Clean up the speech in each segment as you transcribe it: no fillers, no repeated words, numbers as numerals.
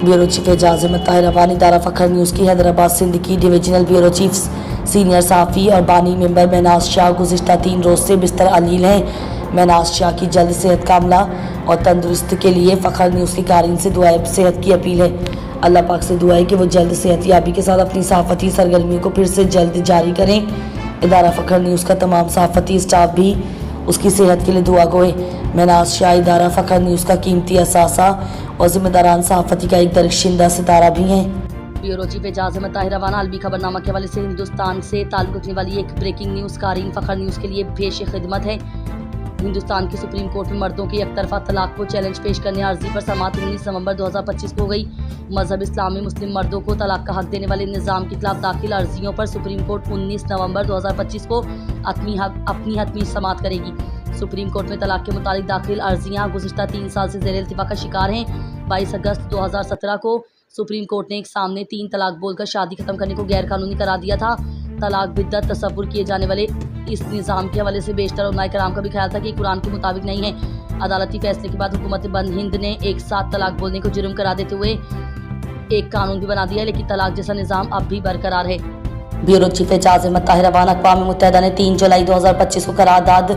Bureau chief Ejaz Ahmad Tahir रवानी दारा फखर news की हैदराबाद सिंध की divisional bureau chief senior सहाफ़ी और बानी मेंबर महनाज शाह गुज़िश्ता 3 रोज़ से बिस्तर अलील हैं। महनाज शाह की जल्द सेहत कामला और तंदुरुस्त के लिए फ़खर न्यूज़ की कारीन से दुआए सेहत की अपील है। अल्लाह पाक से दुआ है कि वो जल्द सेहत याबी के साथ अपनी सहाफ़ती सरगर्मियों को फिर से जल्द जारी करें। इदारा फ़खर न्यूज़ का तमाम सहाफ़ती स्टाफ भी उसकी सेहत के लिए दुआ गो है। महनाज शाह इदारा फ़खर न्यूज़ का कीमती असासा और ज़िम्मेदारान सहाफ़ती का एक दरख्शिंदा सितारा भी हैं। ब्यूरो चीफ एजाज अहमद ताहिर रवाना अलवी खबरनामा के हवाले से हिंदुस्तान से ताल्लुक़ रखने वाली एक ब्रेकिंग न्यूज़ कारीन फ़खर न्यूज़ के लिए पेश खिदमत है। हिंदुस्तान की सुप्रीम कोर्ट में मर्दों की एकतरफा तलाक को चैलेंज पेश करने अर्जी पर समाअत 19 नवंबर 2025 को हो गई। मजहब इस्लाम में मुस्लिम मर्दों को तलाक का हक देने वाले निज़ाम के खिलाफ दाखिल अर्जियों पर सुप्रीम कोर्ट 19 नवंबर 2025 को अपनी हतमी समाअत करेगी। सुप्रीम कोर्ट में तलाक के मुतालिक दाखिल अर्जियां गुज़िश्ता 3 साल से ज़ेर इल्तिफ़ा का शिकार हैं। 22 अगस्त 2017 को सुप्रीम कोर्ट ने एक सामने 3 तलाक बोलकर शादी खत्म करने को गैर कानूनी करार दिया था। तलाक बिद्दत तसव्वुर किए जाने वाले इस निज़ाम के हवाले से बेशतर उलमाए कराम का भी ख्याल था कि कुरान के मुताबिक नहीं है। अदालती फैसले के बाद हुकूमत बंद हिंद ने एक साथ तलाक बोलने को जुर्म करार देते हुए एक कानून भी बना दिया है, लेकिन तलाक जैसा निज़ाम अब भी बरकरार है। ब्यूरो चीफ एजाज अहमद ताहिर रवाना अक़वाम मुत्तहिदा ने 3 जुलाई 2025 को करारदाद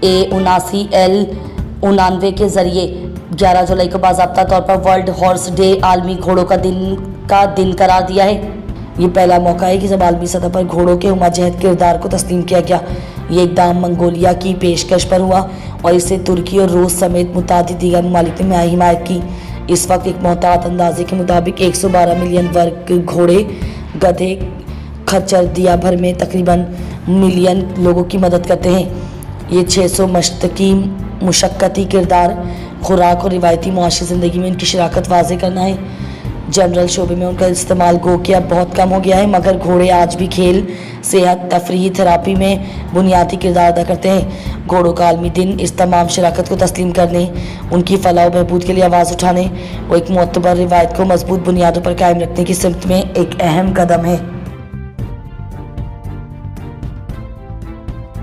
A79L99 के जरिए 11 जुलाई को बाज़ाब्ता तौर पर वर्ल्ड हॉर्स डे आलमी घोड़ों का दिन करार दिया है। ये पहला मौका है कि जब आलमी सतह पर घोड़ों के उमाजहद किरदार को तस्लीम किया गया। ये इक़दाम मंगोलिया की पेशकश पर हुआ और इससे तुर्की और रूस समेत मुतादिद दीगर ममालिक ने हिमायत की। इस वक्त एक मोहतात अंदाजे के मुताबिक 112 मिलियन वर्ग घोड़े गधे खच्चर दिया भर में तकरीबन मिलियन लोगों की मदद करते हैं। ये 600 मुशक्क़ती किरदार खुराक और रिवायती मुआशी ज़िंदगी में इनकी शराकत वाज़े करना है। जनरल शोबे में उनका इस्तेमाल गो कि अब बहुत कम हो गया है, मगर घोड़े आज भी खेल, सेहत, तफरीही, थेरापी में बुनियादी किरदार अदा करते हैं। घोड़ों का आलमी दिन इस तमाम शराकत को तस्लीम करने, उनकी फलाह व बहबूद के लिए आवाज़ उठाने और एक मोतबर रिवायत को मजबूत बुनियादों पर कायम रखने की सिमत में एक अहम कदम है।